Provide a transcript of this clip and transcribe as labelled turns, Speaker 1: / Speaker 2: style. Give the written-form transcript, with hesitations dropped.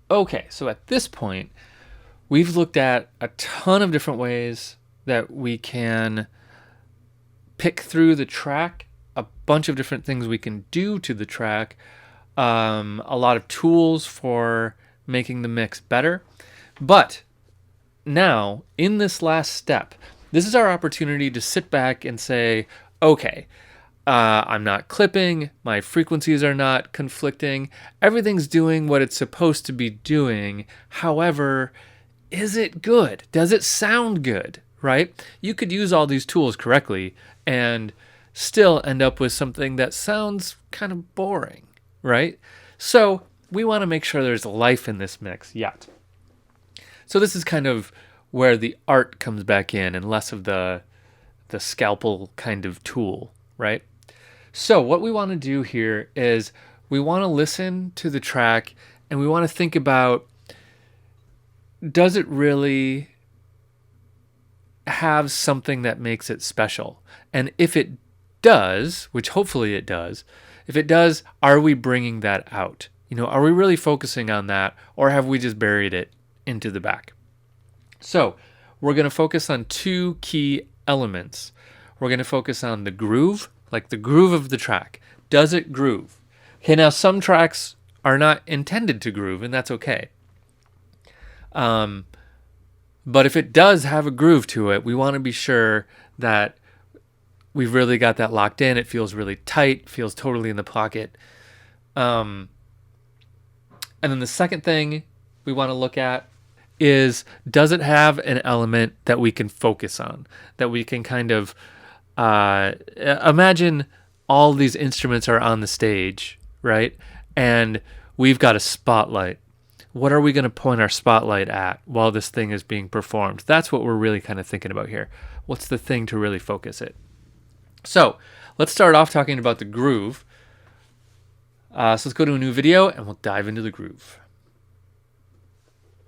Speaker 1: Okay, so at this point, we've looked at a ton of different ways that we can pick through the track, a bunch of different things we can do to the track, a lot of tools for making the mix better. But now, in this last step, this is our opportunity to sit back and say, okay, I'm not clipping, my frequencies are not conflicting, everything's doing what it's supposed to be doing. However, is it good? Does it sound good? Right? You could use all these tools correctly and still end up with something that sounds kind of boring, right? So we want to make sure there's life in this mix yet. So this is kind of where the art comes back in and less of the scalpel kind of tool, right? So what we want to do here is we want to listen to the track and we want to think about, does it really have something that makes it special? And if it does, which hopefully it does, if it does, are we bringing that out? Are we really focusing on that, or have we just buried it into the back? So we're going to focus on two key elements. We're going to focus on the groove, like the groove of the track. Does it groove? Okay, now some tracks are not intended to groove, and that's okay. But if it does have a groove to it, we want to be sure that we've really got that locked in. It feels really tight, feels totally in the pocket. And then the second thing we want to look at is, does it have an element that we can focus on, that we can kind of imagine all these instruments are on the stage, right? And we've got a spotlight. What are we going to point our spotlight at while this thing is being performed? That's what we're really kind of thinking about here. What's the thing to really focus it? So let's start off talking about the groove. So let's go to a new video and we'll dive into the groove.